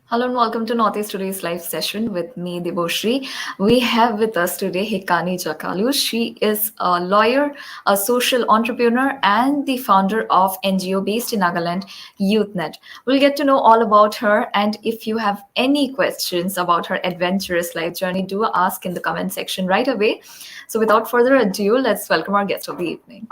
Hello and welcome to Northeast today's live session with me, Deboshri. We have with us today Hekani Jakhalu. She is a lawyer, a social entrepreneur, and the founder of NGO based in Nagaland, YouthNet. We'll get to know all about her, and if you have any questions about her adventurous life journey, do ask in the comment section right away. So without further ado, let's welcome our guest of the evening.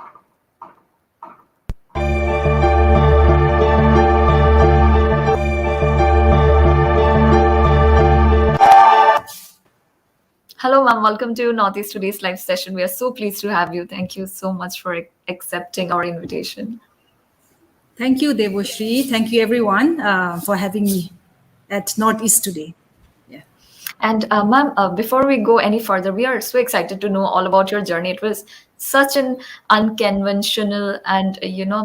Hello, ma'am. Welcome to Northeast today's live session. We are so pleased to have you. Thank you so much for accepting our invitation. Thank you, Deboshri. Thank you, everyone, for having me at Northeast today. Yeah. And ma'am, before we go any further, we are so excited to know all about your journey. It was such an unconventional and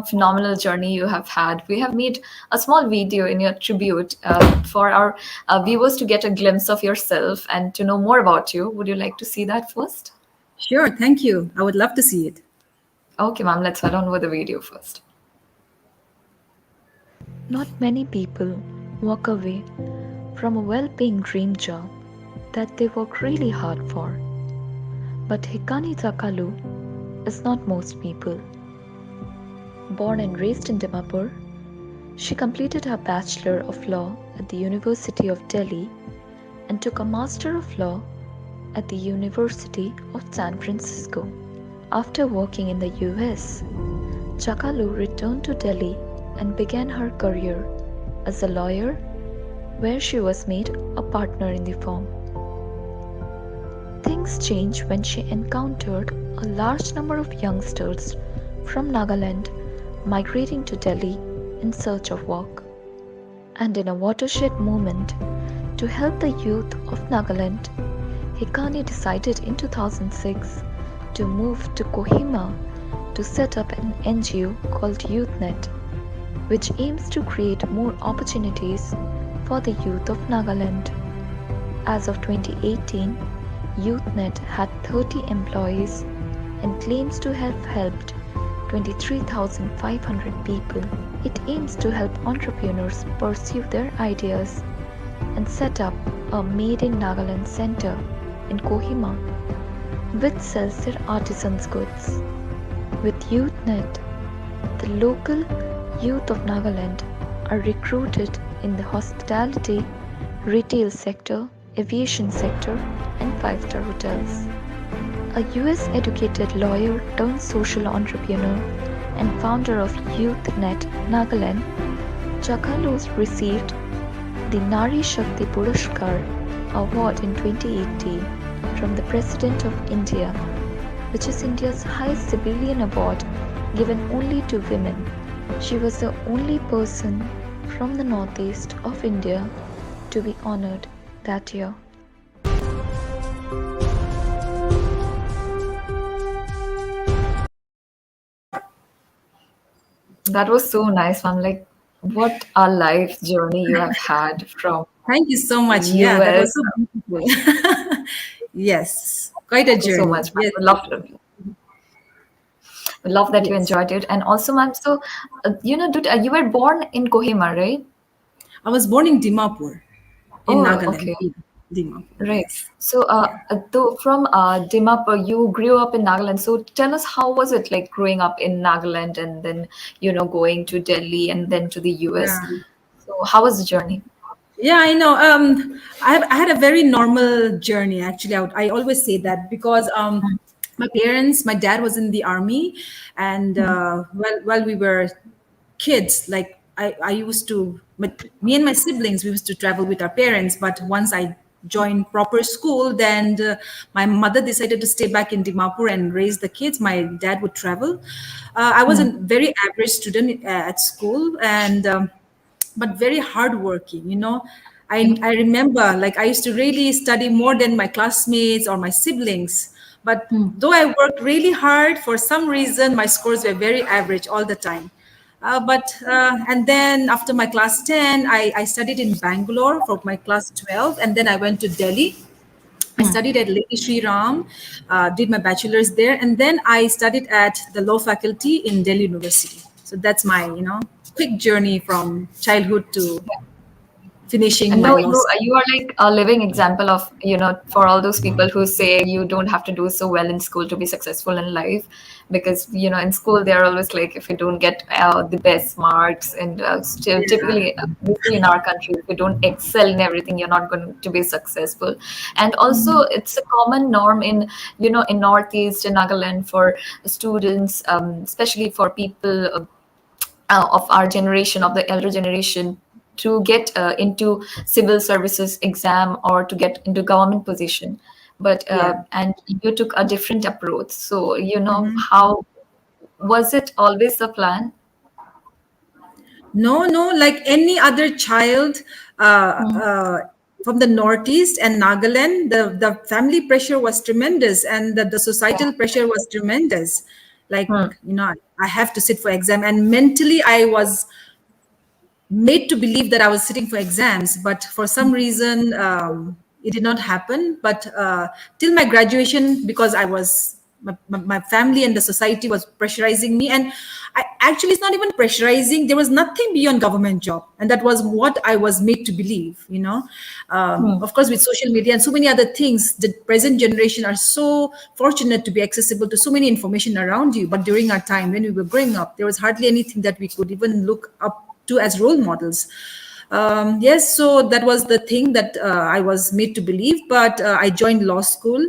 phenomenal journey you have had. We have made a small video in your tribute for our viewers to get a glimpse of yourself and to know more about you. Would you like to see that first? Sure. Thank you. I would love to see it. Okay, ma'am. Let's head on with the video first. Not many people walk away from a well-paying dream job that they work really hard for. But Hekani Jakhalu is not most people. Born and raised in Dimapur, she completed her Bachelor of Law at the University of Delhi and took a Master of Law at the University of San Francisco. After working in the US, Jakhalu returned to Delhi and began her career as a lawyer, where she was made a partner in the firm. Things changed when she encountered a large number of youngsters from Nagaland migrating to Delhi in search of work. And in a watershed moment to help the youth of Nagaland, Hekani decided in 2006 to move to Kohima to set up an NGO called YouthNet, which aims to create more opportunities for the youth of Nagaland. As of 2018, YouthNet had 30 employees and claims to have helped 23,500 people. It aims to help entrepreneurs pursue their ideas and set up a Made in Nagaland center in Kohima, which sells their artisans' goods. With YouthNet, the local youth of Nagaland are recruited in the hospitality, retail sector, aviation sector, and five-star hotels. A US educated lawyer turned social entrepreneur and founder of YouthNet Nagaland, Jakhalu received the Nari Shakti Puraskar award in 2018 from the President of India, which is India's highest civilian award given only to women. She was the only person from the northeast of India to be honored that year. That was so nice, ma'am. Like, what a life journey you have had from Thank you so much. US. Yeah, that was so beautiful. Yes, quite a Thank you journey. so much, ma'am. Yes. Love that you Yes. enjoyed it. And also, ma'am, so, you were born in Kohima, right? I was born in Dimapur, in Oh, Nagaland. okay. Dimapur. Right. Yes. So, from Dimapur, you grew up in Nagaland. So, tell us, how was it like growing up in Nagaland and then, going to Delhi and then to the US? Yeah. So, how was the journey? Yeah, I know. I had a very normal journey. Actually, I always say that because my dad was in the army, and while we were kids, like I used to, me and my siblings, we used to travel with our parents. But once I joined proper school, then my mother decided to stay back in Dimapur and raise the kids. My dad would travel. I was a very average student at school, and but very hardworking. I remember, like, I used to really study more than my classmates or my siblings. But though I worked really hard, for some reason my scores were very average all the time. And then after my class 10, I studied in Bangalore for my class 12, and then I went to Delhi. I studied at Lady Shri Ram, did my bachelor's there, and then I studied at the law faculty in Delhi University. So that's my, quick journey from childhood to finishing And my no, law school. you are like a living example of, for all those people who say you don't have to do so well in school to be successful in life. Because, in school, they're always like, if you don't get the best marks, and still Yeah. typically, we see in our country, if you don't excel in everything, you're not going to be successful. And also, it's a common norm in, in Northeast and Nagaland for students, especially for people of our generation, of the elder generation, to get into civil services exam or to get into government position. But Yeah. and you took a different approach. So, how was it always the plan? No, no, like any other child uh, Hmm. uh, from the Northeast and Nagaland, the family pressure was tremendous and the societal pressure was tremendous. Like, Hmm. I have to sit for exam. And mentally, I was made to believe that I was sitting for exams, but for some reason, it did not happen. But till my graduation, because my family and the society was pressurizing me, and actually, it's not even pressurizing. There was nothing beyond government job, and that was what I was made to believe. Hmm. Of course, with social media and so many other things, the present generation are so fortunate to be accessible to so many information around you. But during our time when we were growing up, there was hardly anything that we could even look up to as role models. Yes, so that was the thing that I was made to believe. But I joined law school,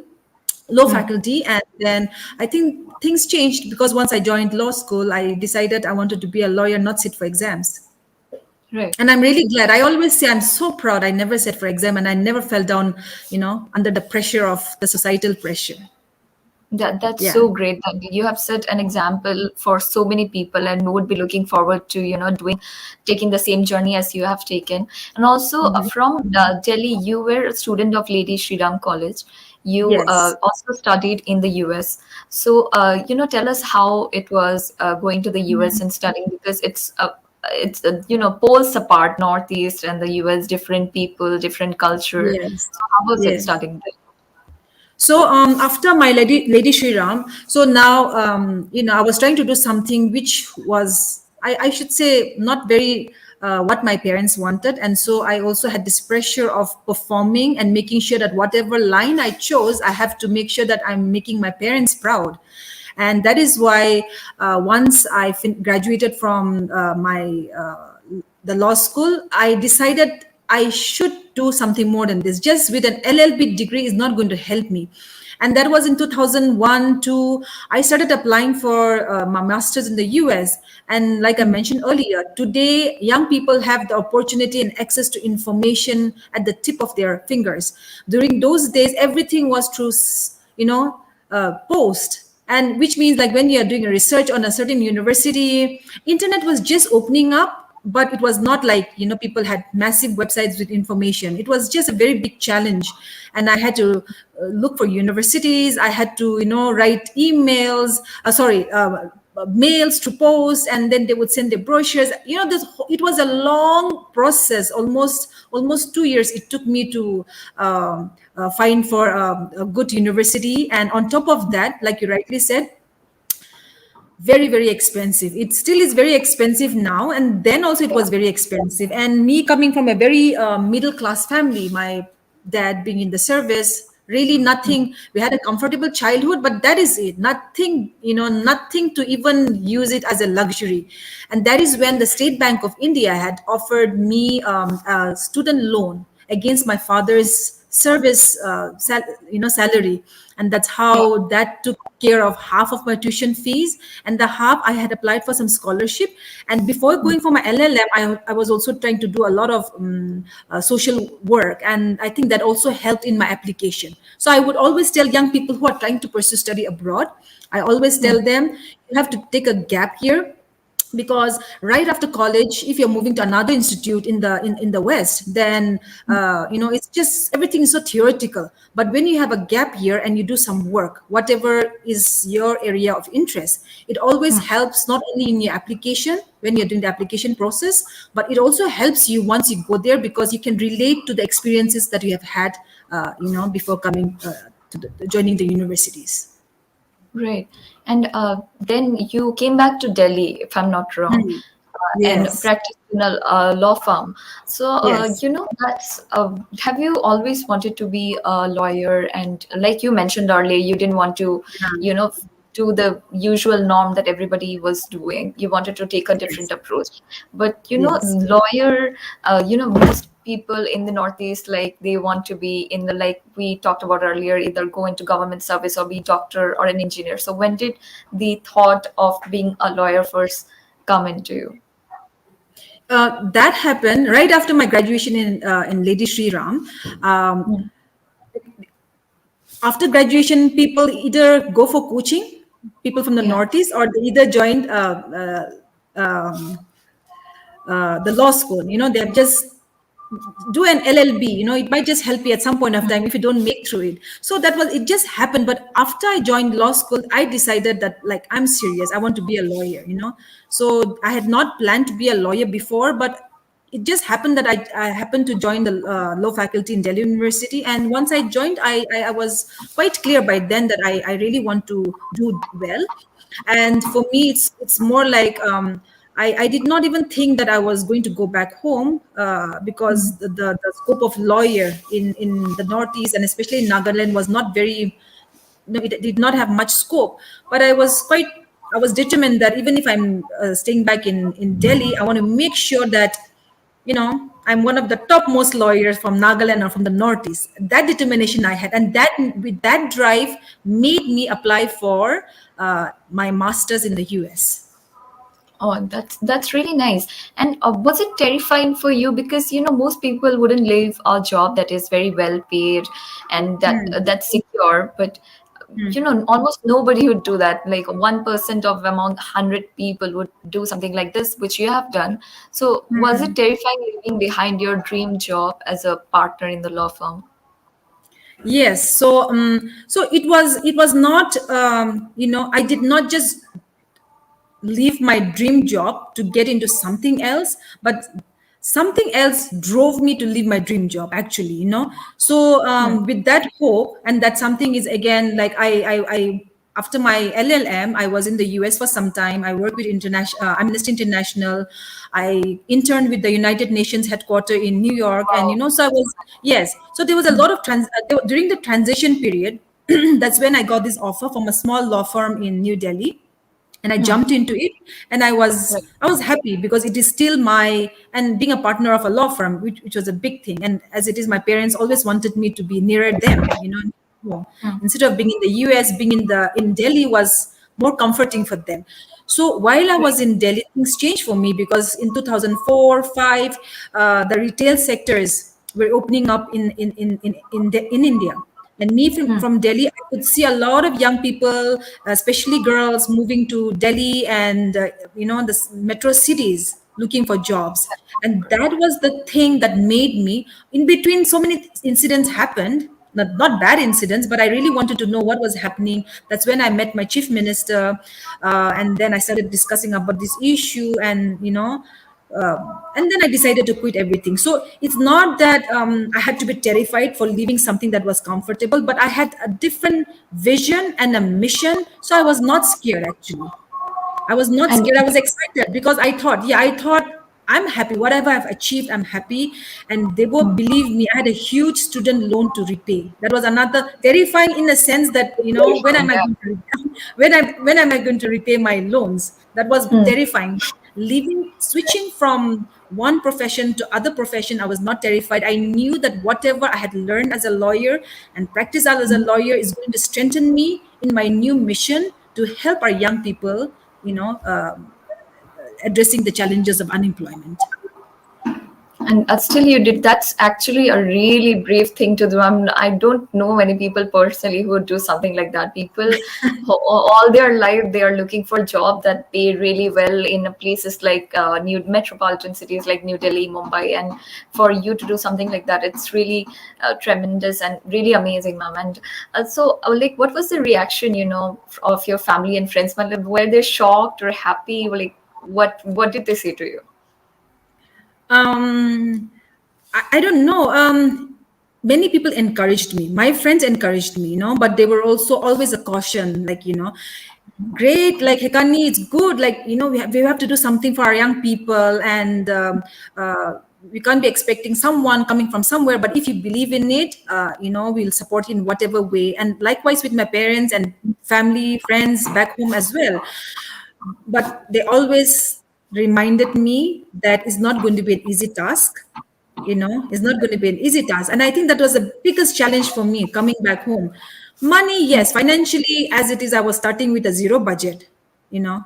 law Hmm. faculty, and then I think things changed because once I joined law school, I decided I wanted to be a lawyer, not sit for exams. Right. And I'm really glad. I always say I'm so proud. I never sat for exam, and I never fell down, under the pressure of the societal pressure. That's Yeah. so great that you have set an example for so many people, and we would be looking forward to, taking the same journey as you have taken. And also, from Delhi, you were a student of Lady Shri Ram College. You Yes. also studied in the US. So, tell us how it was going to the US and studying, because poles apart, Northeast and the US, different people, different culture. Yes. So, how was it Yes. studying there? So after my Lady Shri Ram, so now I was trying to do something which was I should say not very what my parents wanted, and so I also had this pressure of performing and making sure that whatever line I chose, I have to make sure that I'm making my parents proud. And that is why once I graduated from my the law school, I decided I should do something more than this. Just with an LLB degree is not going to help me. And that was in 2001 to I started applying for my master's in the US. And like I mentioned earlier, today young people have the opportunity and access to information at the tip of their fingers. During those days, everything was through, post, and which means like when you are doing a research on a certain university, internet was just opening up, but it was not like people had massive websites with information. It was just a very big challenge, and I had to look for universities. I had to write emails, mails to post, and then they would send their brochures. It was a long process, almost 2 years it took me to find for a good university. And on top of that, like you rightly said, very very expensive. It still is very expensive now, and then also it was very expensive. And me coming from a very middle class family, my dad being in the service, really nothing. We had a comfortable childhood, but that is it. Nothing, nothing to even use it as a luxury. And that is when the State Bank of India had offered me a student loan against my father's service salary. And that's Yeah. how that took care of half of my tuition fees, and the half I had applied for some scholarship. And before going for my LLM, I was also trying to do a lot of social work, and I think that also helped in my application. So I would always tell young people who are trying to pursue study abroad, I always Hmm. tell them, you have to take a gap year, because right after college, if you're moving to another institute in the west, then it's just everything is so theoretical. But when you have a gap year and you do some work, whatever is your area of interest, it always Hmm. helps, not only in your application when you're doing the application process, but it also helps you once you go there, because you can relate to the experiences that you have had before coming joining the universities. Right. And then you came back to Delhi, if I'm not wrong. and Yes. practiced in a law firm. So, Yes. that's. Have you always wanted to be a lawyer? And like you mentioned earlier, you didn't want to, Yeah. you know, do the usual norm that everybody was doing. You wanted to take a different Yes. approach. But Yes. lawyer, most people in the Northeast, like they want to be in the, like we talked about earlier, either go into government service or be doctor or an engineer. So when did the thought of being a lawyer first come into you? That happened right after my graduation in Lady Sri Ram. Um, Mm. After graduation, people either go for coaching, people from the Yeah. Northeast, or they either joined the law school. They have just do an LLB. It might just help you at some point of time if you don't make through it. So that was it. Just happened. But after I joined law school, I decided that like I'm serious. I want to be a lawyer. So I had not planned to be a lawyer before, but it just happened that I happened to join the law faculty in Delhi University. And once I joined, I was quite clear by then that I really want to do well. And for me, it's more like I did not even think that I was going to go back home because the scope of lawyer in the Northeast and especially in Nagaland was not very, it did not have much scope. But I was determined that even if I'm staying back in Delhi, I want to make sure that I'm one of the topmost lawyers from Nagaland or from the Northeast. That determination I had, and that with that drive made me apply for my master's in the US. Oh, that's really nice. And was it terrifying for you? Because most people wouldn't leave a job that is very well paid and that's secure. But almost nobody would do that. Like 1% of among 100 people would do something like this, which you have done. So was it terrifying leaving behind your dream job as a partner in the law firm? Yes. So it was not I did not just leave my dream job to get into something else, but something else drove me to leave my dream job actually. So with that hope, and that something is again like I after my LLM, I was in the US for some time. I worked with international Amnesty International. I interned with the United Nations headquarters in New York, and Wow. so I was, yes. So there was a lot of during the transition period. That's when I got this offer from a small law firm in New Delhi, and I Hmm. jumped into it, and I was Right. I was happy because it is still my, and being a partner of a law firm, which was a big thing. And as it is, my parents always wanted me to be nearer them. Hmm. Instead of being in the US, being in Delhi was more comforting for them. So while I was in Delhi, things changed for me because in 2004 5 the retail sectors were opening up in India. And me from Delhi, I could see a lot of young people, especially girls, moving to Delhi and the metro cities looking for jobs. And that was the thing that made me. In between, so many incidents happened. Not bad incidents, but I really wanted to know what was happening. That's when I met my chief minister, and then I started discussing about this issue, and then I decided to quit everything. So it's not that I had to be terrified for leaving something that was comfortable, but I had a different vision and a mission. So I was not scared actually. I was not And scared. I was excited because I thought I'm happy. Whatever I've achieved, I'm happy. And they both believe me. I had a huge student loan to repay. That was another terrifying in a sense that, when am I yeah. going to when am I going to repay my loans? That was Hmm. terrifying. Switching from one profession to other profession, I was not terrified. I knew that whatever I had learned as a lawyer and practice as a lawyer is going to strengthen me in my new mission to help our young people, you know, um, addressing the challenges of unemployment. And still, you did. That's actually a really brave thing to do. I don't know many people personally who would do something like that. People, all their life, they are looking for a job that pay really well in places like new metropolitan cities like New Delhi, Mumbai. And for you to do something like that, it's really tremendous and really amazing, ma'am. And like, what was the reaction, of your family and friends? Matlab, were they shocked or happy? Like, what did they say to you? Um, I don't know. Many people encouraged me. My friends encouraged me, but they were also always a caution, like, great, like Hekani, it's good, like we have to do something for our young people, and we can't be expecting someone coming from somewhere, but if you believe in it, we'll support in whatever way. And likewise with my parents and family, friends back home as well, but they always reminded me that it's not going to be an easy task. It's not going to be an easy task. And I think that was the biggest challenge for me coming back home. Money, yes, financially, as it is, I was starting with a zero budget, you know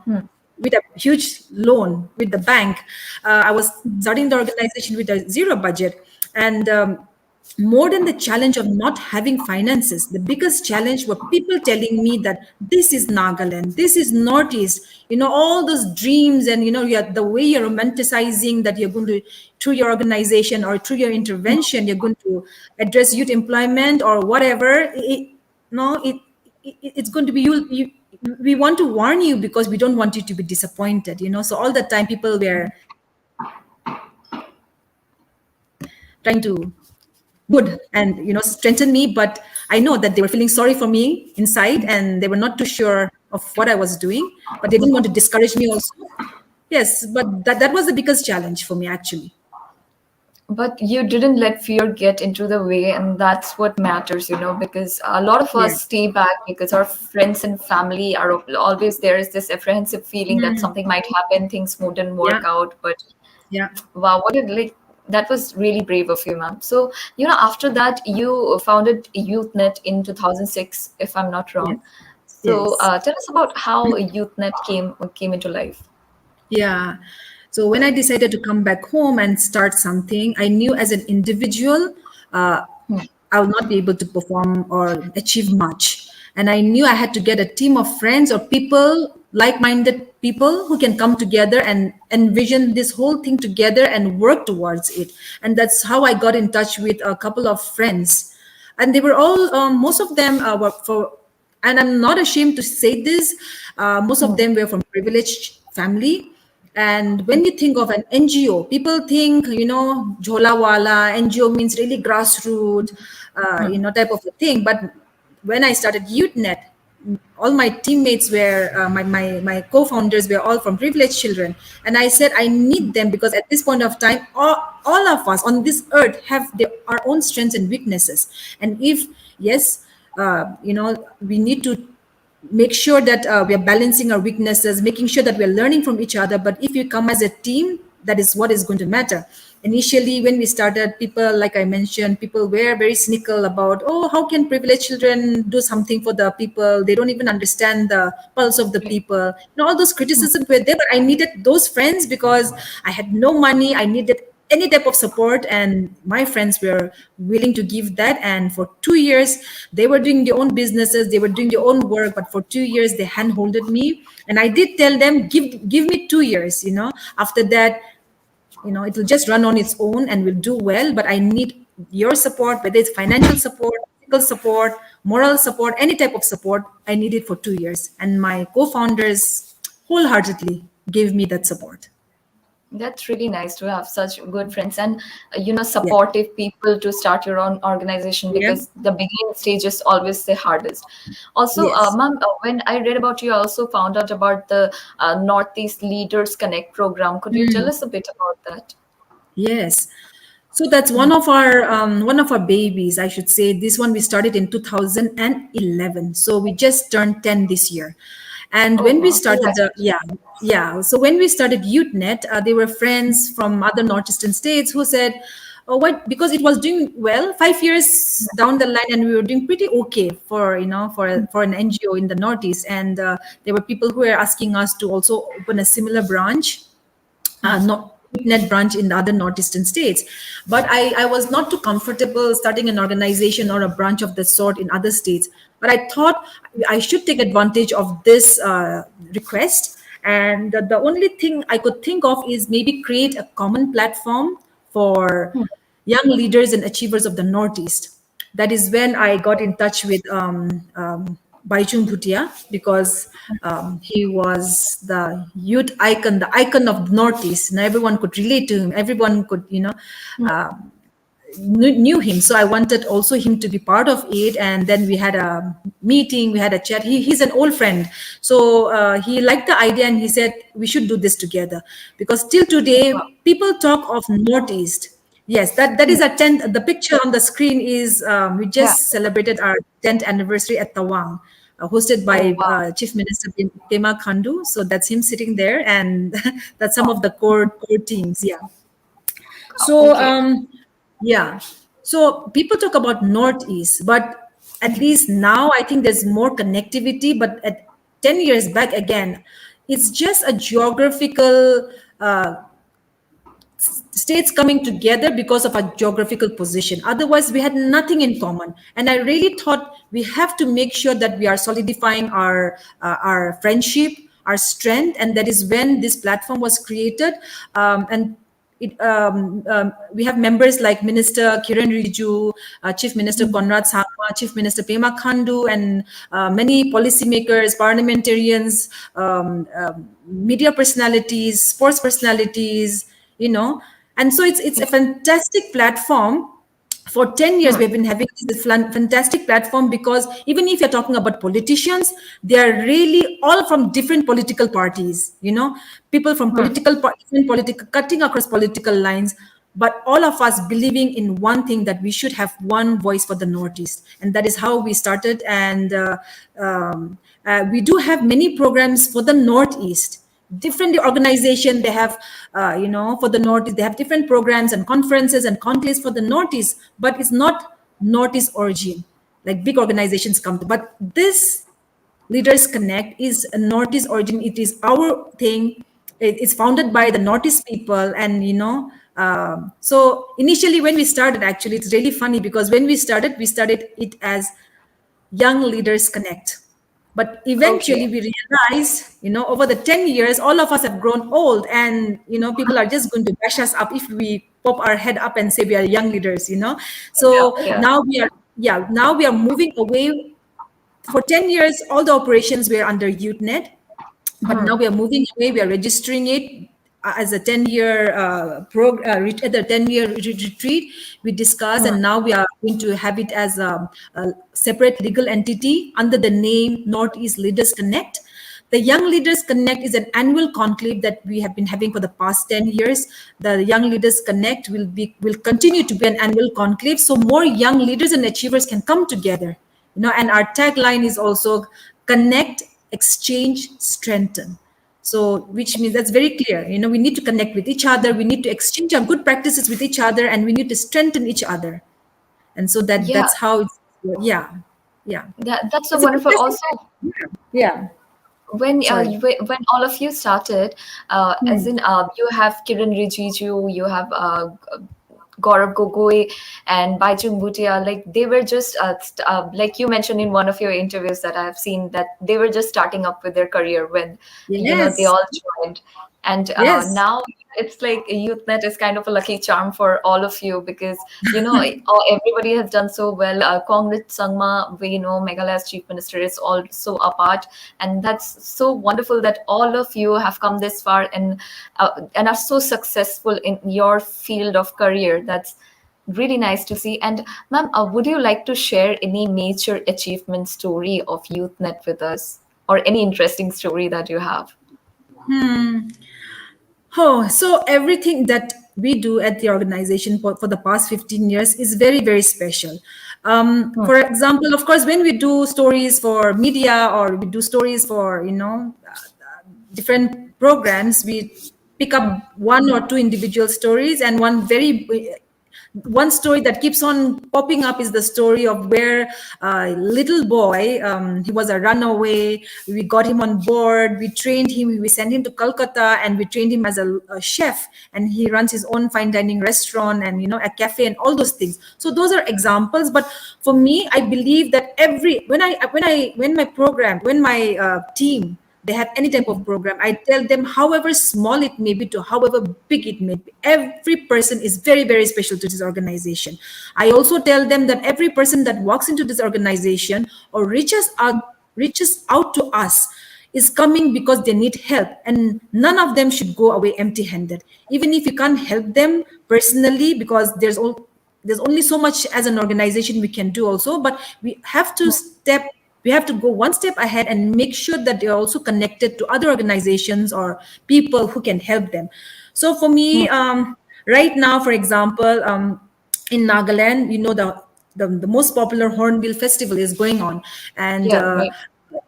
with a huge loan with the bank. I was starting the organization with a zero budget. And more than the challenge of not having finances, the biggest challenge were people telling me that this is Nagaland, this is Northeast, all those dreams, and the way you're romanticizing that you're going to, through your organization or through your intervention, you're going to address youth employment or whatever. No, it's going to be you. We want to warn you because we don't want you to be disappointed. So all the time people were trying to good and strengthen me, but I know that they were feeling sorry for me inside, and they were not too sure of what I was doing, but they didn't want to discourage me also. Yes, but that was the biggest challenge for me, actually. But you didn't let fear get into the way, and that's what matters, because a lot of Yeah. us stay back because our friends and family are always there is this apprehensive feeling that something might happen, things wouldn't Yeah. work out. But Yeah. wow, what did like that was really brave of you, ma'am. So, after that, you founded YouthNet in 2006, if I'm not Yes. wrong. So, Yes. tell us about how YouthNet came into life. Yeah. So when I decided to come back home and start something, I knew as an individual, uh, I will not be able to perform or achieve much. And I knew I had to get a team of friends or people, like minded people who can come together and envision this whole thing together and work towards it. And that's how I got in touch with a couple of friends. And they were all, most of them were for, and I'm not ashamed to say this, most of them were from privileged family. And when you think of an NGO, people think, Jhola Wala, NGO means really grassroots, type of a thing. But when I started YouthNet, all my teammates were, my co-founders were all from privileged children. And I said, I need them because at this point of time, all of us on this earth have our own strengths and weaknesses. And if, yes, we need to make sure that we are balancing our weaknesses, making sure that we are learning from each other. But if you come as a team, that is what is going to matter. Initially, when we started, people, like I mentioned, people were very cynical about, oh, how can privileged children do something for the people? They don't even understand the pulse of the people. All those criticisms were there, but I needed those friends because I had no money. I needed any type of support, and my friends were willing to give that. And for 2 years they were doing their own businesses, they were doing their own work, but for 2 years they handholded me. And I did tell them, give me 2 years, after that, it will just run on its own and will do well, but I need your support, whether it's financial support, physical support, moral support, any type of support. I need it for 2 years, and my co-founders wholeheartedly gave me that support. That's really nice to have such good friends and Yeah. supportive people to start your own organization, Yeah. because the beginning stage is always the hardest. Also, Yes. ma'am, when I read about you, I also found out about the Northeast Leaders Connect program. Could you tell us a bit about that? Yes. So that's one of our babies, I should say. This one we started in 2011. So we just turned 10 this year. And Oh when we wow, started the congratulations. yeah, yeah. So when we started YouthNet, they were friends from other northeastern states who said, "Oh, what?" Because it was doing well 5 years down the line, and we were doing pretty okay for for an NGO in the Northeast. And there were people who were asking us to also open a similar branch, not net branch in the other northeastern states. But I was not too comfortable starting an organization or a branch of the sort in other states. But I thought I should take advantage of this request. And the only thing I could think of is maybe create a common platform for young leaders and achievers of the Northeast. That is when I got in touch with Baichung Bhutia, because he was the youth icon, the icon of the Northeast, and everyone could relate to him. Everyone could, knew him, so I wanted also him to be part of it. And then we had a meeting, we had a chat. He's an old friend, so he liked the idea and he said we should do this together, because till today people talk of Northeast. Yes, that is a 10th. The picture on the screen is we Yeah. just celebrated our 10th anniversary at Tawang, hosted Oh, by wow. Chief Minister Pema Khandu. So that's him sitting there, and that's some of the core teams. Yeah. So Okay. yeah. So people talk about Northeast, but at least now I think there's more connectivity. But at 10 years back again, it's just a geographical states coming together because of our geographical position. Otherwise, we had nothing in common. And I really thought we have to make sure that we are solidifying our friendship, our strength, and that is when this platform was created. And we have members like Minister Kiran Rijiju, Chief Minister Conrad Sangma, Chief Minister Pema Khandu, and many policymakers, parliamentarians, media personalities, sports personalities, and so it's a fantastic platform. For 10 years we've been having this fantastic platform, because even if you're talking about politicians, they are really all from different political parties, people from different political, cutting across political lines, but all of us believing in one thing, that we should have one voice for the Northeast. And that is how we started. And we do have many programs for the Northeast. Different organization, they have for the Northeast, they have different programs and conferences and conclaves for the Northeast, but it's not Northeast origin like big organizations come to. But this Leaders Connect is a Northeast origin. It is our thing. It's founded by the Northeast people. And so initially when we started, actually it's really funny, because when we started it as Young Leaders Connect. But Okay. eventually we realized, over the 10 years, all of us have grown old, and, people are just going to bash us up if we pop our head up and say we are young leaders. Yeah. So Yeah. now we are moving away. For 10 years, all the operations were under YouthNet, but now we are moving away. We are registering it as a 10-year at the 10-year retreat. We discuss, and now we are going to have it as a separate legal entity under the name Northeast Leaders Connect. The Young Leaders Connect is an annual conclave that we have been having for the past 10 years. The Young Leaders Connect will continue to be an annual conclave, so more young leaders and achievers can come together. And our tagline is also connect, exchange, strengthen. So, which means that's very clear. We need to connect with each other. We need to exchange our good practices with each other, and we need to strengthen each other. And so Yeah. that's how it's, yeah, yeah. That's so It's a wonderful. fantastic, Also, yeah. Sorry. when all of you started, as in you have Kiran Rijiju, you have Gaurav Gogoi and Baijung Bhutia, like they were just like you mentioned in one of your interviews that I have seen, that they were just starting up with their career when they Yes, all joined. And yes. now it's like YouthNet is kind of a lucky charm for all of you, because everybody has done so well. Congress Sangma, we know Meghalaya's chief minister is also a part, and that's so wonderful that all of you have come this far and are so successful in your field of career. That's really nice to see. And ma'am, would you like to share any major achievement story of YouthNet with us, or any interesting story that you have? Oh, so everything that we do at the organization for the past 15 years is very, very special. For example, of course, when we do stories for media, or we do stories for, different programs, we pick up one or two individual stories, and one story that keeps on popping up is the story of where a little boy, he was a runaway. We got him on board, we trained him, we sent him to Calcutta, and we trained him as a chef, and he runs his own fine dining restaurant and a cafe and all those things. So those are examples. But for me, I believe that when my team, they have any type of program, I tell them, however small it may be to however big it may be, every person is very, very special to this organization. I also tell them that every person that walks into this organization or reaches out to us is coming because they need help, and none of them should go away empty handed. Even if you can't help them personally, because there's only so much as an organization we can do also, but we have to go one step ahead and make sure that they're also connected to other organizations or people who can help them. So for me, right now, for example, in Nagaland, the most popular Hornbill Festival is going on, and Yeah, right.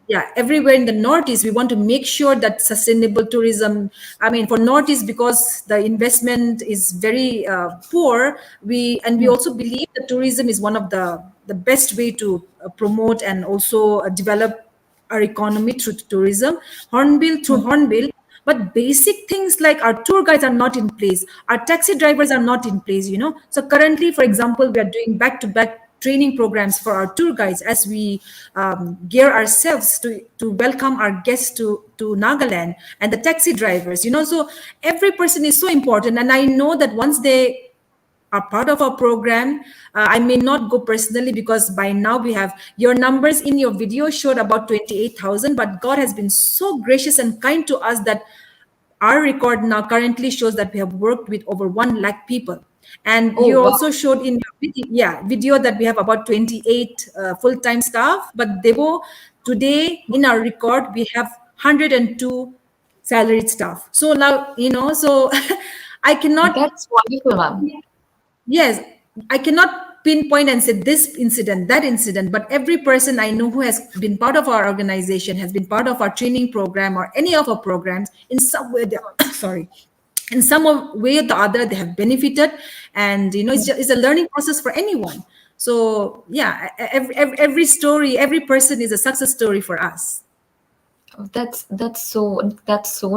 yeah, everywhere in the Northeast, we want to make sure that sustainable tourism. I mean, for Northeast, because the investment is very poor, we Hmm. also believe that tourism is one of the best way to promote and also develop our economy through tourism. Hornbill through Hornbill. But basic things like our tour guides are not in place, our taxi drivers are not in place. So currently, for example, we are doing back-to-back training programs for our tour guides as we gear ourselves to welcome our guests to Nagaland, and the taxi drivers. So every person is so important, and I know that once they are part of our program. I may not go personally because by now we have your numbers in your video showed about 28,000, but God has been so gracious and kind to us that our record now currently shows that we have worked with over 1 lakh people. And Oh, you wow. also showed in your video that we have about 28 full-time staff. But Debo, today in our record, we have 102 salaried staff. So now, so I cannot. That's wonderful, ma'am. Yes, I cannot pinpoint and say this incident, that incident, but every person I know who has been part of our organization, has been part of our training program or any of our programs, in some way, sorry, in some way or the other, they have benefited, and it's a learning process for anyone. So yeah, every story, every person is a success story for us. That's so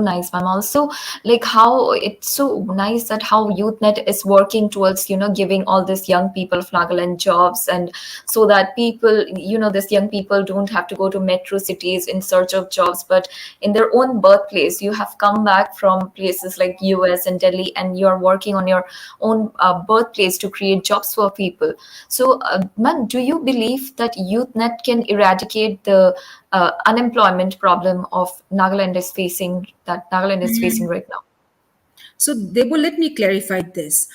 nice, ma'am. Also, like how it's so nice that how YouthNet is working towards giving all these young people of Nagaland jobs, and so that people these young people don't have to go to metro cities in search of jobs, but in their own birthplace. You have come back from places like US and Delhi, and you're working on your own birthplace to create jobs for people. So, ma'am, do you believe that YouthNet can eradicate the unemployment problem of Nagaland is facing right now? So, Debo, let me clarify this.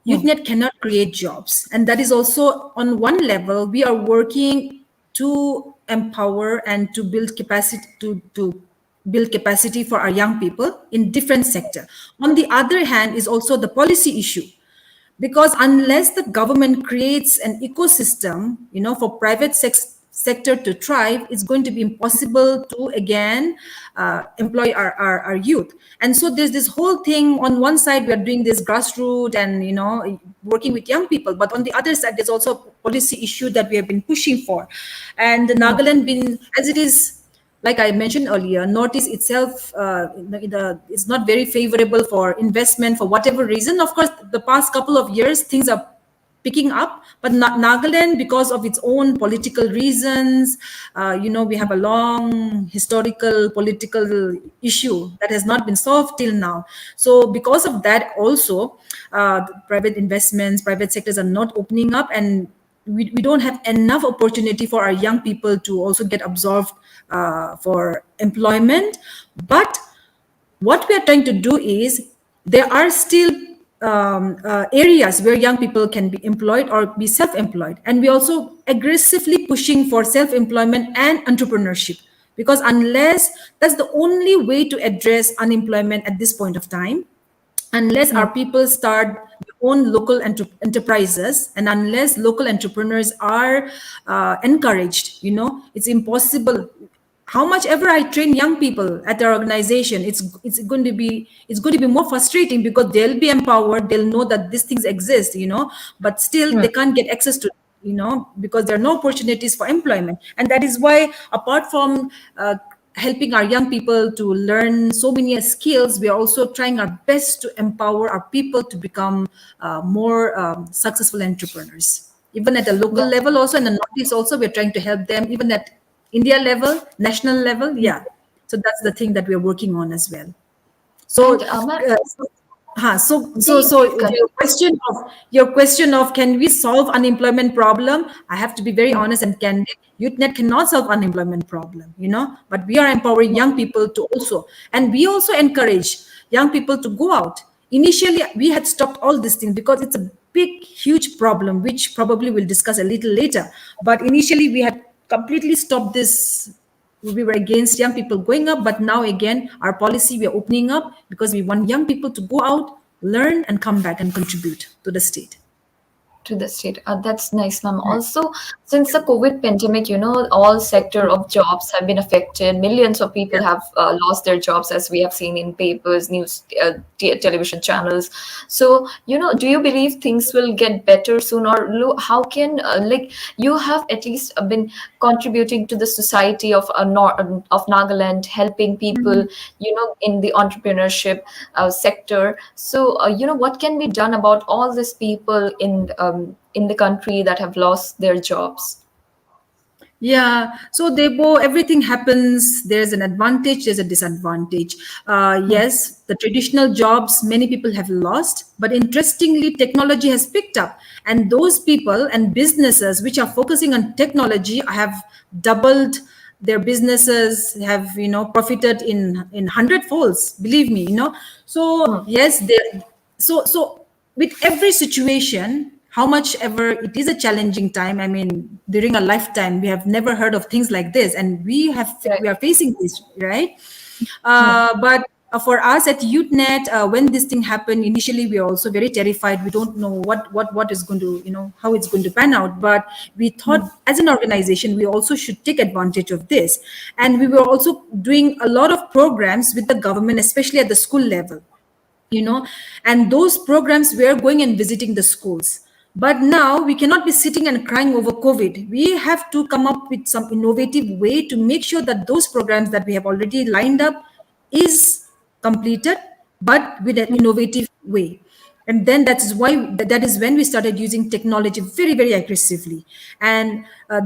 Hmm. YouthNet cannot create jobs. And that is also, on one level, we are working to empower and to build capacity to build capacity for our young people in different sector. On the other hand, is also the policy issue, because unless the government creates an ecosystem for private sector to thrive, it's going to be impossible to again employ our youth. And so there's this whole thing. On one side we are doing this grassroots and working with young people, but on the other side there's also a policy issue that we have been pushing for. And the Nagaland been, as it is, like I mentioned earlier, Northeast itself is not very favorable for investment for whatever reason. Of course, the past couple of years things are picking up, but Nagaland, because of its own political reasons, we have a long historical political issue that has not been solved till now. So because of that, also private investments, private sectors are not opening up, and we don't have enough opportunity for our young people to also get absorbed for employment. But what we are trying to do is, there are still areas where young people can be employed or be self-employed, and we also aggressively pushing for self-employment and entrepreneurship, because unless that's the only way to address unemployment at this point of time, unless our people start their own local enterprises, and unless local entrepreneurs are encouraged, it's impossible. How much ever I train young people at our organization, it's going to be more frustrating, because they'll be empowered, they'll know that these things exist, but still they can't get access to, because there are no opportunities for employment. And that is why, apart from helping our young people to learn so many skills, we are also trying our best to empower our people to become more successful entrepreneurs. Even at the local Yeah. level, also in the Northeast, also we're trying to help them, even at India level, national level, yeah. So that's the thing that we're working on as well. And So, ma'am, yeah, you so please continue. your question of can we solve unemployment problem? I have to be very honest and candid. YouthNet cannot solve unemployment problem, but we are empowering young people to also, and we also encourage young people to go out. Initially, we had stopped all these things because big, huge problem, which probably we'll discuss a little later. But initially, we had completely stopped this. We were against young people going up, but now again, our policy, we are opening up because we want young people to go out, learn, and come back and contribute to the state. To the state. That's nice, ma'am. Also, since the COVID pandemic, all sector of jobs have been affected. Millions of people have lost their jobs, as we have seen in papers, news, television channels. So, do you believe things will get better soon, or how can like you have at least been contributing to the society of of Nagaland, helping people, in the entrepreneurship sector. So, what can be done about all these people in the country that have lost their jobs? Yeah, so everything happens. There's an advantage, there's a disadvantage. Yes, the traditional jobs many people have lost, but interestingly, technology has picked up, and those people and businesses which are focusing on technology have doubled their businesses, have profited in hundred folds. Believe me, So yes, so with every situation, how much ever it is a challenging time, I mean, during a lifetime we have never heard of things like this, and Right. we are facing this, right? But for us at YouthNet, when this thing happened initially, we are also very terrified. We don't know what is going to, how it's going to pan out, but we thought as an organization we also should take advantage of this, and we were also doing a lot of programs with the government, especially at the school level, and those programs were going and visiting the schools. But now we cannot be sitting and crying over COVID. We have to come up with some innovative way to make sure that those programs that we have already lined up is completed, but with an innovative way. And then that is when we started using technology very, very aggressively. And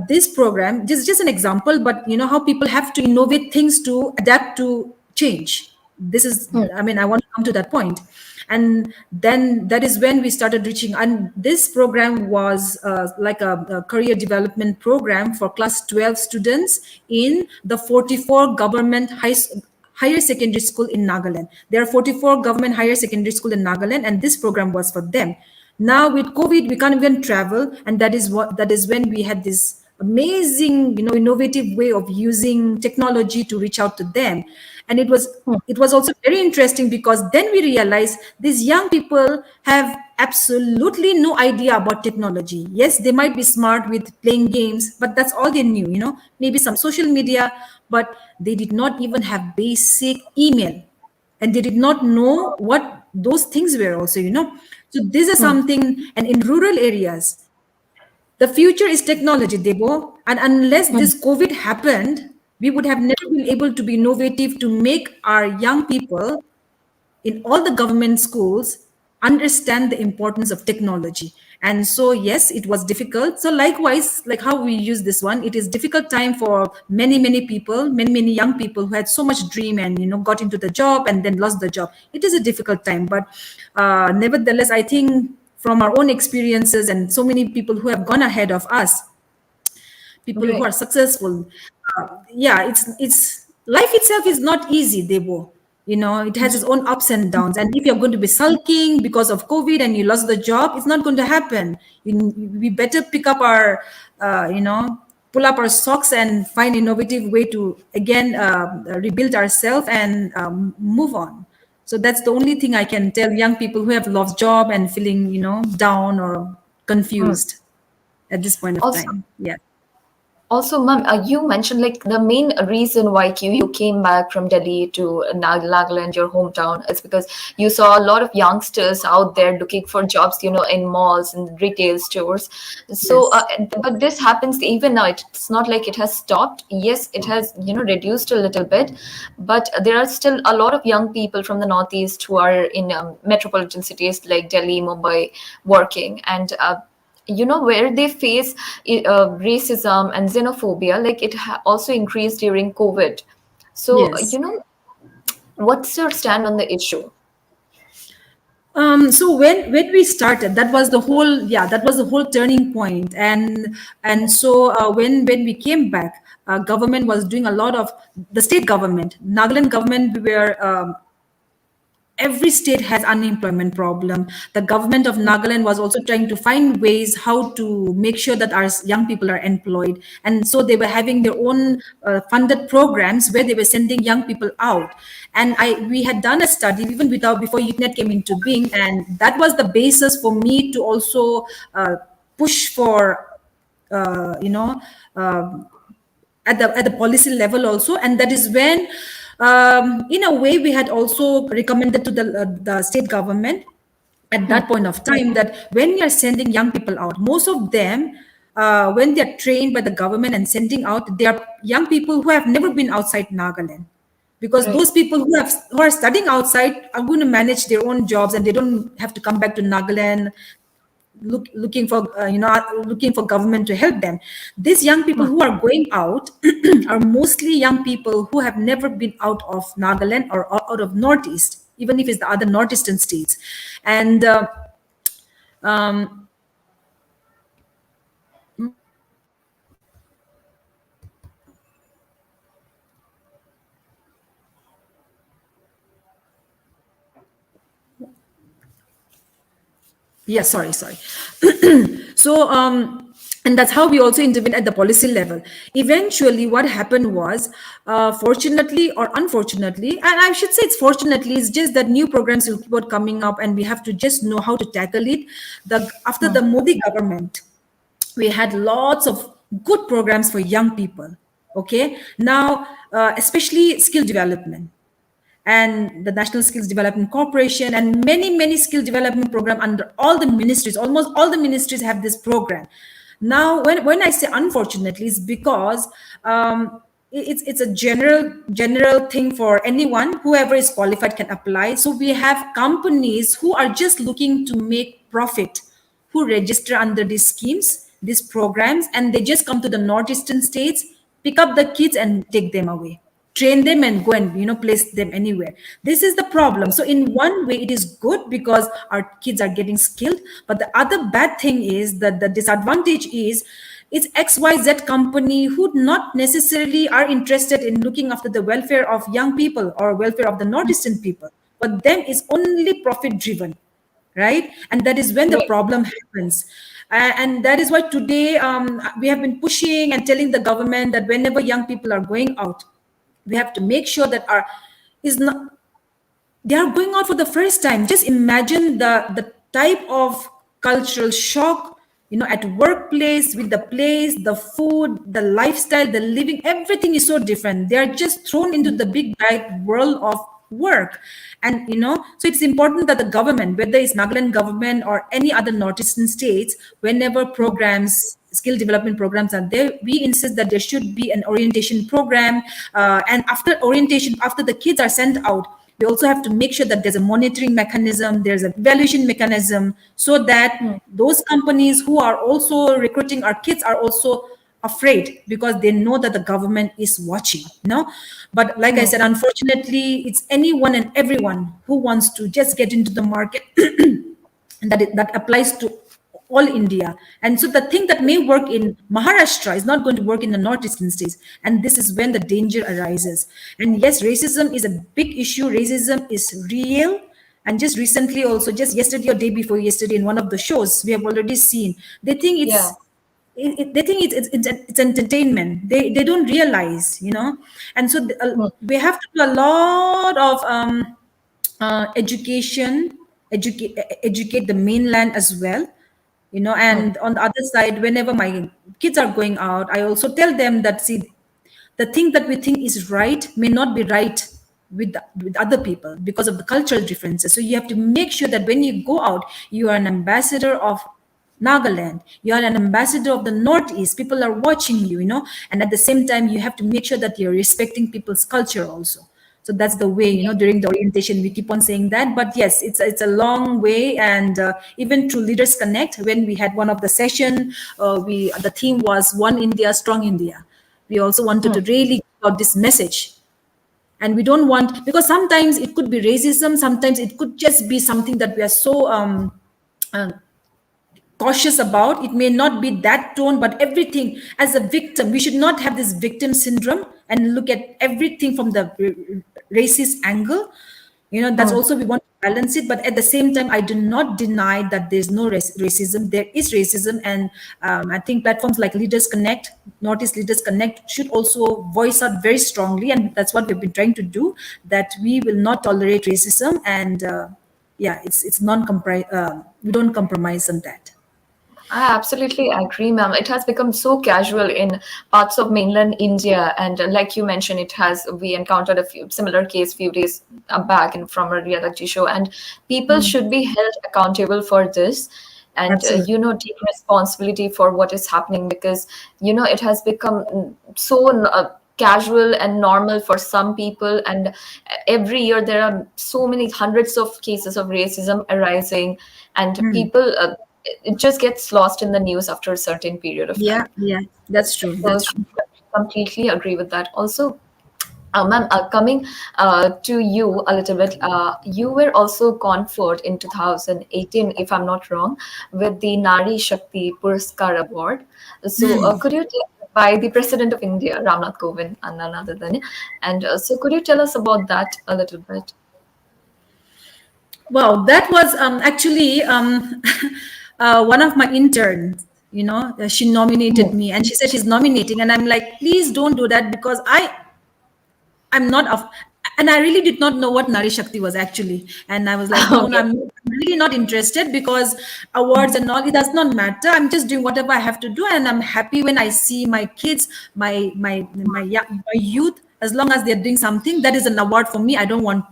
this program, this is just an example, but how people have to innovate things to adapt to change. This is, I mean, I want to come to that point. And then that is when we started reaching, and this program was like a career development program for class 12 students in the 44 government higher secondary school in Nagaland. There are 44 government higher secondary school in Nagaland, and this program was for them. Now with COVID, we can't even travel, and that is when we had this amazing, innovative way of using technology to reach out to them. And it was also very interesting, because then we realized these young people have absolutely no idea about technology. Yes, they might be smart with playing games, but that's all they knew, maybe some social media, but they did not even have basic email, and they did not know what those things were also, so this is something. And in rural areas, the future is technology, Debo. And unless this COVID happened, we would have never been able to be innovative to make our young people in all the government schools understand the importance of technology. And so yes, it was difficult. So likewise, like how we use this one, it is difficult time for many people, many young people who had so much dream and got into the job and then lost the job. It is a difficult time, but nevertheless, I think from our own experiences and so many people who have gone ahead of us, people who Right. are successful, yeah, it's life itself is not easy, Debo. It has its own ups and downs, and if you're going to be sulking because of COVID and you lost the job, it's not going to happen. We better pick up our pull up our socks and find innovative way to again rebuild ourselves and move on. So that's the only thing I can tell young people who have lost job and feeling down or confused at this point of Also, time. Yeah. Ma'am, you mentioned like the main reason why you came back from Delhi to Nagaland, your hometown, is because you saw a lot of youngsters out there looking for jobs, in malls and retail stores. So, Yes. but this happens even now. It's not like it has stopped. Yes, it has, reduced a little bit, but there are still a lot of young people from the Northeast who are in metropolitan cities like Delhi, Mumbai, working. And where they face racism and xenophobia, like it also increased during COVID. So Yes. what's your stand on the issue? So when we started, that was the whole turning point. And so when we came back, government was doing a lot of, the state government, Nagaland government, we were every state has unemployment problem. The government of Nagaland was also trying to find ways how to make sure that our young people are employed, and so they were having their own funded programs where they were sending young people out. And we had done a study even without before YouthNet came into being, and that was the basis for me to also push for you know at the policy level also. And that is when in a way we had also recommended to the state government at that point of time that when you are sending young people out, most of them when they are trained by the government and sending out, they are young people who have never been outside Nagaland, because Right. those people who are studying outside are going to manage their own jobs and they don't have to come back to Nagaland looking for looking for government to help them. These young people who are going out are mostly young people who have never been out of Nagaland or out of Northeast, even if it's the other northeastern states. And um, yeah, sorry. So and that's how we also intervene at the policy level. Eventually what happened was, fortunately or unfortunately, and I should say it's fortunately, it's just that new programs will keep on coming up and we have to just know how to tackle it. After the Modi government, we had lots of good programs for young people. Okay, now especially skill development, and the National Skills Development Corporation, and many skill development program under all the ministries. Almost all the ministries have this program. Now when I say unfortunately, it's because it's a general thing for anyone, whoever is qualified can apply. So we have companies who are just looking to make profit, who register under these schemes, these programs, and they just come to the northeastern states, pick up the kids and take them away, train them and go and place them anywhere. This is the problem. So in one way it is good because our kids are getting skilled, but the other bad thing is that the disadvantage is it's XYZ company who not necessarily are interested in looking after the welfare of young people or welfare of the northeastern people. But them is only profit driven, right? And that is when the Right. problem happens. And that is why today we have been pushing and telling the government that whenever young people are going out, we have to make sure that our is not they are going out for the first time. Just imagine the type of cultural shock, at workplace, with the place, the food, the lifestyle, the living, everything is so different. They are just thrown into the big wide world of work. And so it's important that the government, whether it's Nagaland government or any other northeastern states, whenever programs, skill development programs are there, we insist that there should be an orientation program. And after orientation, after the kids are sent out, we also have to make sure that there's a monitoring mechanism, there's an evaluation mechanism, so that those companies who are also recruiting our kids are also afraid, because they know that the government is watching. But like I said, unfortunately, it's anyone and everyone who wants to just get into the market. And that applies to all India. And so the thing that may work in Maharashtra is not going to work in the northeastern states. And this is when the danger arises. And yes, racism is a big issue. Racism is real. And just recently also, just yesterday or day before yesterday, in one of the shows, we have already seen, they think Yeah. they think it's entertainment. They don't realize, And so we have to do a lot of educate the mainland as well. And on the other side, whenever my kids are going out, I also tell them that, see, the thing that we think is right may not be right with other people because of the cultural differences. So you have to make sure that when you go out, you are an ambassador of Nagaland, you are an ambassador of the Northeast. People are watching you, and at the same time, you have to make sure that you're respecting people's culture also. So that's the way, during the orientation, we keep on saying that. But yes, it's a long way. And even through Leaders Connect, when we had one of the session, the theme was One India, Strong India. We also wanted to really give out this message. And we don't want, because sometimes it could be racism, sometimes it could just be something that we are so cautious about. It may not be that tone, but everything as a victim, we should not have this victim syndrome and look at everything from the racist angle. That's also, we want to balance it, but at the same time, I do not deny that there's no racism. There is racism, and I think platforms like Leaders Connect, Northeast Leaders Connect, should also voice out very strongly, and that's what we've been trying to do, that we will not tolerate racism, and yeah, it's we don't compromise on that. I absolutely agree, ma'am. It has become so casual in parts of mainland India, and like you mentioned, we encountered a few similar case few days back from a reality show, and people should be held accountable for this, and Absolutely. take responsibility for what is happening, because it has become so casual and normal for some people, and every year there are so many hundreds of cases of racism arising, and people. It just gets lost in the news after a certain period of Yeah, time. yeah, that's true. So That's true. completely agree with that. Also, ma'am, coming to you a little bit, you were also conferred in 2018, if I'm not wrong, with the Nari Shakti Puraskar Award. So, could you by the President of India, Ramnath Kovind, and none other than, and so could you tell us about that a little bit? Wow, that was actually one of my interns. She nominated me, and she said she's nominating, and I'm like, please don't do that, because I'm not of, and I really did not know what Nari Shakti was actually. And I was like, no, no, Okay. I'm really not interested, because awards and all, it does not matter. I'm just doing whatever I have to do. And I'm happy when I see my kids, my youth, as long as they're doing something, that is an award for me. I don't want,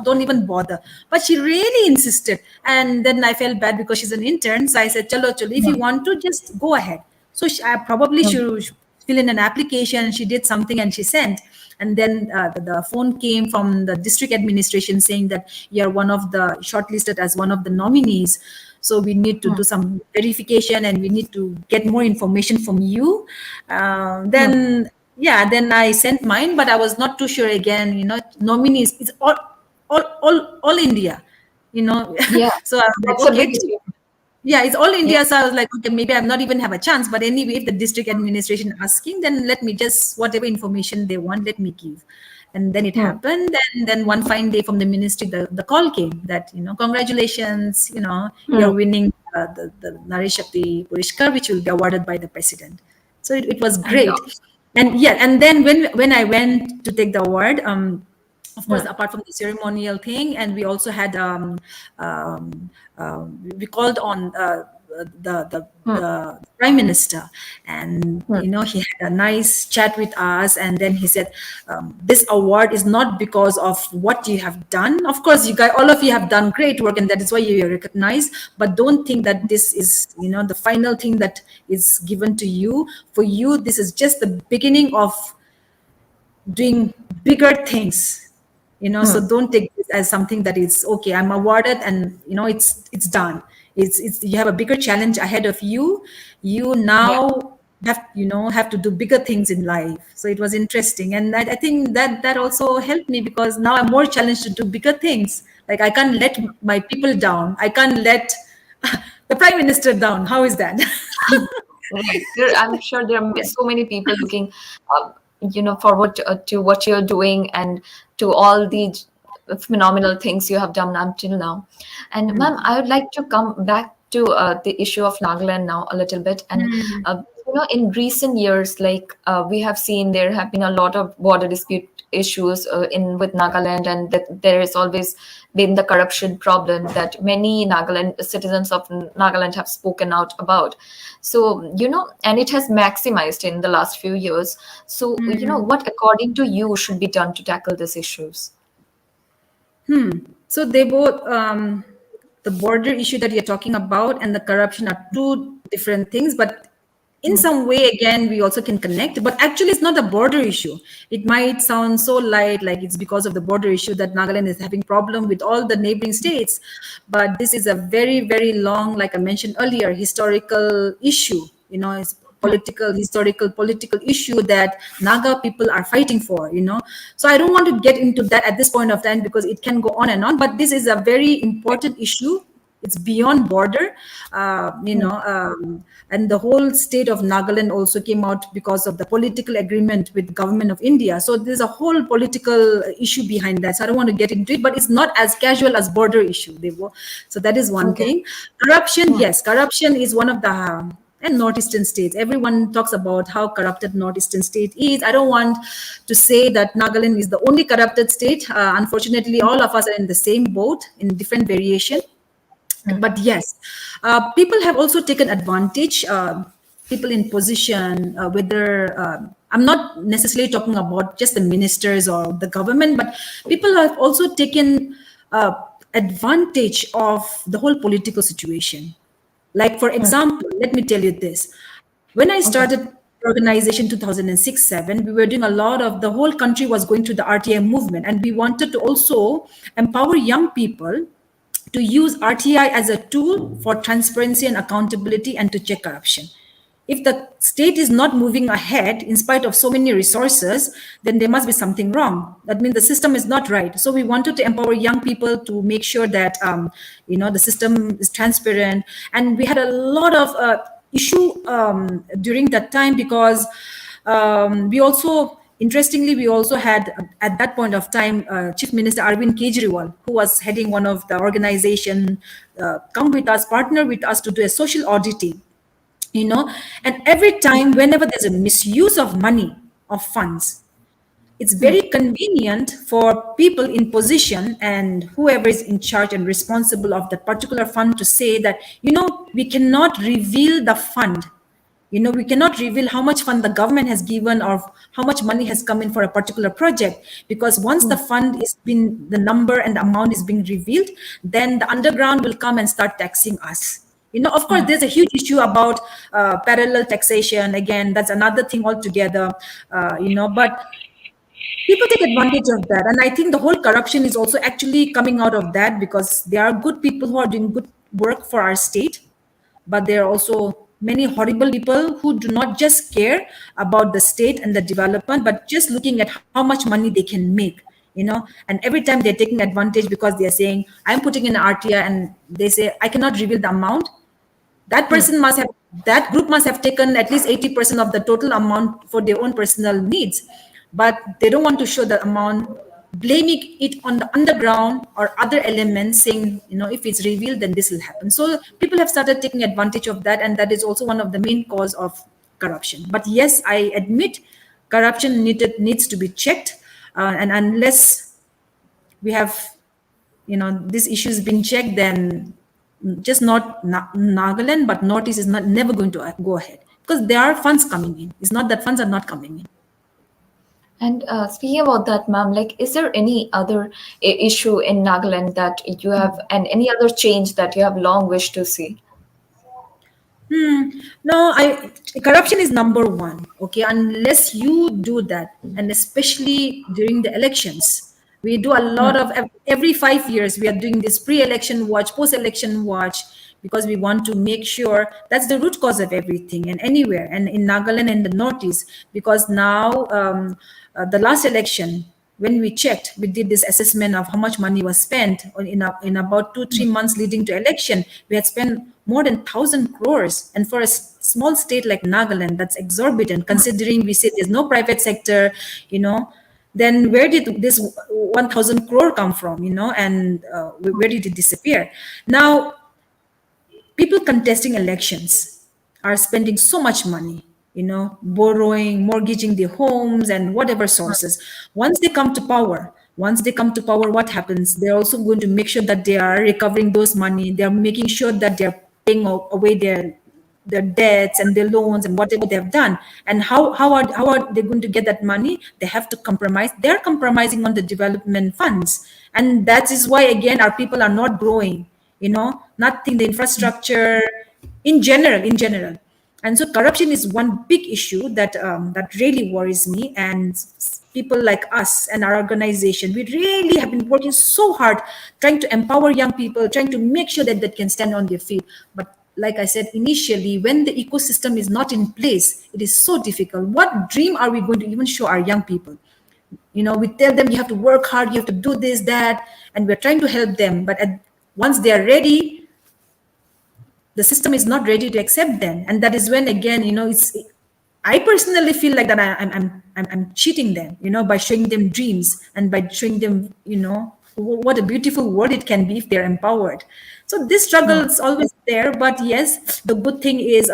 don't even bother. But she really insisted. And then I felt bad because she's an intern. So I said, chalo, chalo, if you want to, just go ahead. So I probably should fill in an application. She did something and she sent. And then the phone came from the district administration saying that you're one of the shortlisted as one of the nominees. So we need to do some verification, and we need to get more information from you. Then I sent mine, but I was not too sure again. Nominees, it's all India. Yeah, So I was that's like, a big okay. issue. Yeah, it's all Yeah. India. So I was like, okay, maybe I'm not even have a chance. But anyway, if the district administration asking, then let me just whatever information they want, let me give. And then it happened. And then one fine day from the ministry, the call came that, congratulations, you're winning the Nari Shakti Puraskar, which will be awarded by the president. So it was Yeah. great. And yeah, and then when I went to take the award, of course, apart from the ceremonial thing, and we also had um, we called on the prime minister, and he had a nice chat with us, and then he said, this award is not because of what you have done. Of course, you guys, all of you have done great work, and that is why you are recognized, but don't think that this is the final thing that is given to you. For you, this is just the beginning of doing bigger things. So don't take this as something that is okay, I'm awarded, and it's done. It's you have a bigger challenge ahead of you. You Yeah. now have to do bigger things in life. So it was interesting, and I think that also helped me, because now I'm more challenged to do bigger things. Like, I can't let my people down, I can't let the prime minister down. How is that? Right. I'm sure there are so many people looking, forward to what you're doing, and to all the phenomenal things you have done until now. And ma'am, I would like to come back to the issue of Nagaland now a little bit. And in recent years, like we have seen, there have been a lot of border dispute issues in with Nagaland, and that there has always been the corruption problem that many Nagaland citizens of Nagaland have spoken out about. So and it has maximized in the last few years. So what according to you should be done to tackle these issues? So they both, the border issue that you're talking about and the corruption are two different things, but in some way, again, we also can connect. But actually, it's not a border issue. It might sound so light, like it's because of the border issue that Nagaland is having problem with all the neighboring states. But this is a very, very long, like I mentioned earlier, historical issue. It's political issue that Naga people are fighting for. So I don't want to get into that at this point of time, because it can go on and on. But this is a very important issue It's beyond border, and the whole state of Nagaland also came out because of the political agreement with government of India. So there's a whole political issue behind that. So I don't want to get into it, but it's not as casual as border issue. So that is one Okay. thing. Corruption, yes, corruption is one of the and northeastern states. Everyone talks about how corrupted northeastern state is. I don't want to say that Nagaland is the only corrupted state. Unfortunately, all of us are in the same boat in different variation. But yes, people have also taken advantage. People in position, whether I'm not necessarily talking about just the ministers or the government, but people have also taken advantage of the whole political situation. Like, for example, let me tell you this. When I Okay. started organization 2006-7, we were doing a lot of, the whole country was going through the RTI movement, and we wanted to also empower young people to use RTI as a tool for transparency and accountability and to check corruption. If the state is not moving ahead in spite of so many resources, then there must be something wrong. That means the system is not right. So we wanted to empower young people to make sure that the system is transparent. And we had a lot of issue during that time because we also, interestingly, we also had at that point of time Chief Minister Arvind Kejriwal, who was heading one of the organization, come with us, partner with us to do a social auditing, and every time whenever there's a misuse of money, of funds, it's very convenient for people in position and whoever is in charge and responsible of that particular fund to say that, we cannot reveal the fund. We cannot reveal how much fund the government has given or how much money has come in for a particular project, because once the fund is been, the number and the amount is being revealed, then the underground will come and start taxing us. Of course, there's a huge issue about parallel taxation. Again, that's another thing altogether. But people take advantage of that, and I think the whole corruption is also actually coming out of that, because there are good people who are doing good work for our state, but there are also many horrible people who do not just care about the state and the development, but just looking at how much money they can make. And every time they're taking advantage because they're saying, I'm putting in RTI, and they say, I cannot reveal the amount. That person must have, that group must have taken at least 80% of the total amount for their own personal needs, but they don't want to show the amount, blaming it on the underground or other elements, saying, if it's revealed, then this will happen. So people have started taking advantage of that, and that is also one of the main cause of corruption. But yes, I admit corruption needs to be checked, and unless we have, these issues being checked, then just not Nagaland, but Northeast is never going to go ahead, because there are funds coming in. It's not that funds are not coming in. And speaking about that, ma'am, like, is there any other issue in Nagaland that you have, and any other change that you have long wished to see? No, corruption is number one. Okay, unless you do that, and especially during the elections, we do a lot of, every 5 years we are doing this pre-election watch, post-election watch, because we want to make sure that's the root cause of everything, and anywhere, and in Nagaland and the Northeast, because now the last election, when we checked, we did this assessment of how much money was spent in about 2-3 months leading to election. We had spent more than 1,000 crores, and for a small state like Nagaland, that's exorbitant. Considering we said there's no private sector, then where did this 1,000 crore come from? And where did it disappear? Now, people contesting elections are spending so much money, borrowing, mortgaging their homes and whatever sources. Once they come to power, what happens? They're also going to make sure that they are recovering those money. They're making sure that they're paying away their debts and their loans and whatever they have done. And how are they going to get that money? They have to compromise. They're compromising on the development funds. And that is why, again, our people are not growing, nothing, the infrastructure in general. And so corruption is one big issue that really worries me. And people like us and our organization, we really have been working so hard trying to empower young people, trying to make sure that they can stand on their feet. But like I said initially, when the ecosystem is not in place, it is so difficult. What dream are we going to even show our young people? We tell them you have to work hard, you have to do this, that, and we're trying to help them. But once they are ready, the system is not ready to accept them, and that is when again, it's, I personally feel like that I'm cheating them, by showing them dreams and by showing them, what a beautiful world it can be if they're empowered. So this struggle is always there, but yes, the good thing is,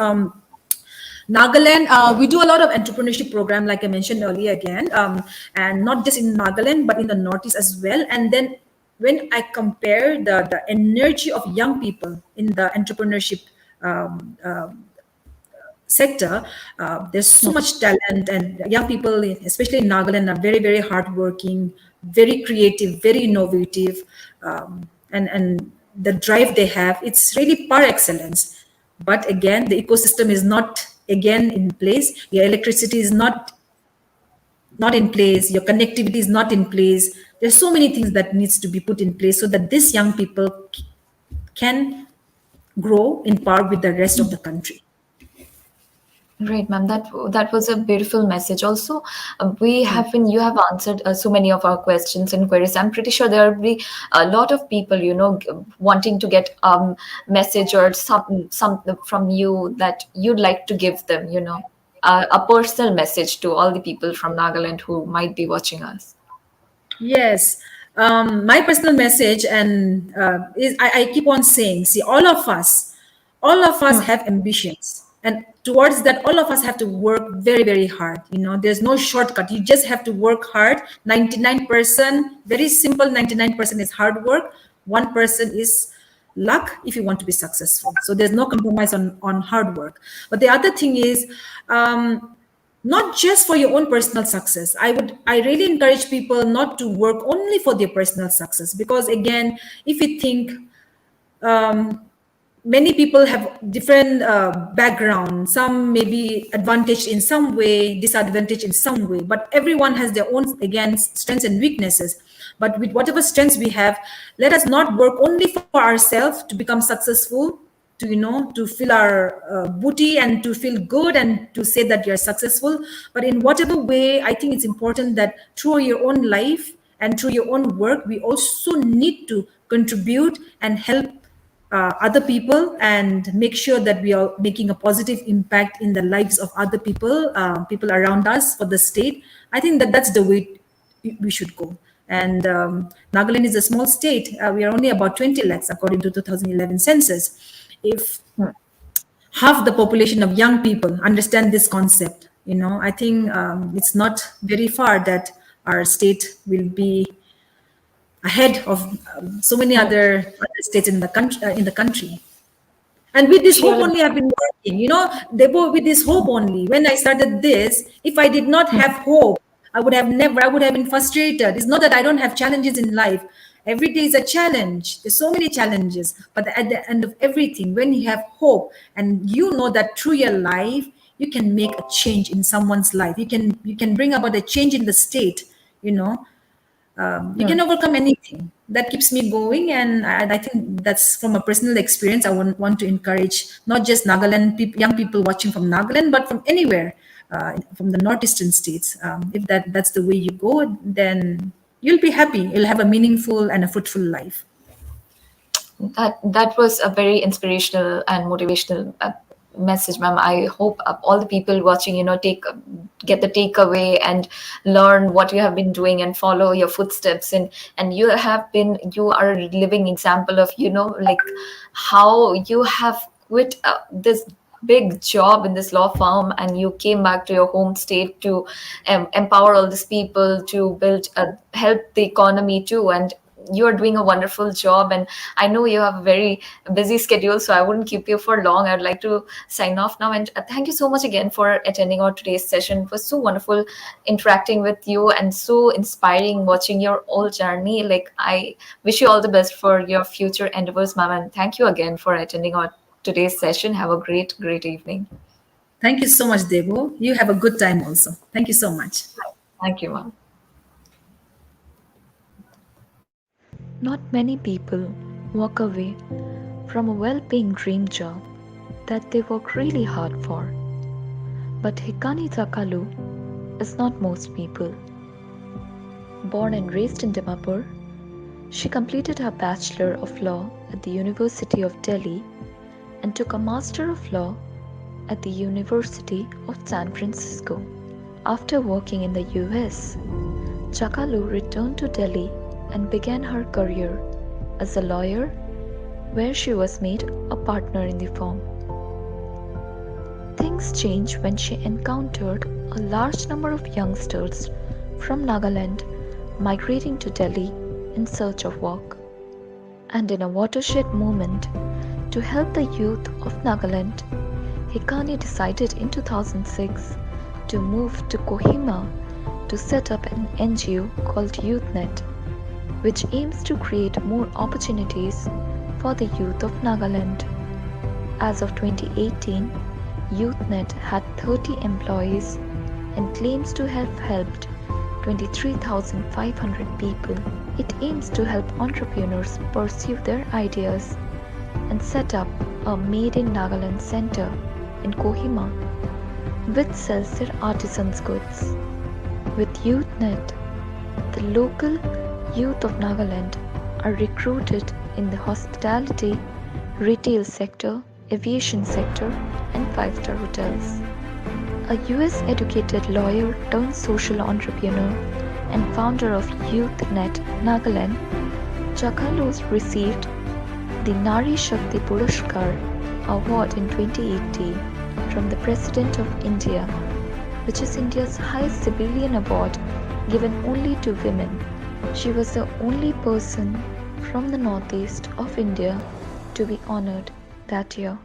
Nagaland, we do a lot of entrepreneurship program, like I mentioned earlier again, and not just in Nagaland, but in the Northeast as well. And then when I compare the energy of young people in the entrepreneurship um, sector, there's so much talent, and young people, especially in Nagaland, are very, very hardworking, very creative, very innovative, and the drive they have, it's really par excellence. But again, the ecosystem is not again in place. Your electricity is not in place. Your connectivity is not in place. There's so many things that needs to be put in place so that these young people can grow in par with the rest of the country. Great, ma'am. That was a beautiful message. Also, we have been you have answered so many of our questions and queries. I'm pretty sure there will be a lot of people, wanting to get message or some from you that you'd like to give them, a personal message to all the people from Nagaland who might be watching us. Yes. My personal message and is I keep on saying, see, all of us have ambitions. And towards that, all of us have to work very, very hard. There's no shortcut. You just have to work hard. 99%, very simple, 99% is hard work. 1% is luck if you want to be successful. So there's no compromise on hard work. But the other thing is, not just for your own personal success. I really encourage people not to work only for their personal success, because again, if you think, many people have different background. Some may be advantaged in some way, disadvantaged in some way, but everyone has their own, again, strengths and weaknesses. But with whatever strengths we have, let us not work only for ourselves to become successful, to fill our booty and to feel good and to say that you're successful. But in whatever way, I think it's important that through your own life and through your own work, we also need to contribute and help other people and make sure that we are making a positive impact in the lives of other people, people around us, for the state. I think that that's the way we should go. And Nagaland is a small state. We are only about 20 lakhs according to 2011 census. If half the population of young people understand this concept, I think it's not very far that our state will be ahead of so many other states in the country. And with this hope only I've been working, Debo, with this hope only. When I started this, if I did not have hope, I would have been frustrated. It's not that I don't have challenges in life. Every day is a challenge. There's so many challenges. But at the end of everything, when you have hope and you know that through your life, you can make a change in someone's life. You can bring about a change in the state, you can overcome anything. That keeps me going, and I think that's from a personal experience. I want to encourage not just Nagaland young people watching from Nagaland, but from anywhere, from the northeastern states. If that's the way you go, then you'll be happy. You'll have a meaningful and a fruitful life. That was a very inspirational and motivational message, ma'am. I hope all the people watching, get the takeaway and learn what you have been doing and follow your footsteps. And you are a living example of, like how you have quit this big job in this law firm and you came back to your home state to empower all these people, to build, help the economy too. And you are doing a wonderful job, and I know you have a very busy schedule, so I wouldn't keep you for long. I'd like to sign off now, and thank you so much again for attending our today's session. It was so wonderful interacting with you and so inspiring watching your whole journey. Like, I wish you all the best for your future endeavors, ma'am, and thank you again for attending our today's session. Have a great evening. Thank you so much, Debo. You have a good time also. Thank you so much. Thank you, ma'am. Not many people walk away from a well-paying dream job that they work really hard for. But Hekani Jakhalu is not most people. Born and raised in Dimapur, she completed her Bachelor of Law at the University of Delhi and took a Master of Law at the University of San Francisco. After working in the US, Jakhalu returned to Delhi and began her career as a lawyer, where she was made a partner in the firm. Things changed when she encountered a large number of youngsters from Nagaland migrating to Delhi in search of work. And in a watershed moment to help the youth of Nagaland, Hekani decided in 2006 to move to Kohima to set up an NGO called YouthNet, which aims to create more opportunities for the youth of Nagaland. As of 2018, YouthNet had 30 employees and claims to have helped 23,500 people. It aims to help entrepreneurs pursue their ideas and set up a Made in Nagaland center in Kohima, which sells their artisans' goods. With YouthNet, the local youth of Nagaland are recruited in the hospitality, retail sector, aviation sector, and five-star hotels. A US educated lawyer turned social entrepreneur and founder of YouthNet Nagaland, Jakhalu received the Nari Shakti Puraskar award in 2018 from the President of India, which is India's highest civilian award given only to women. She was the only person from the northeast of India to be honored that year.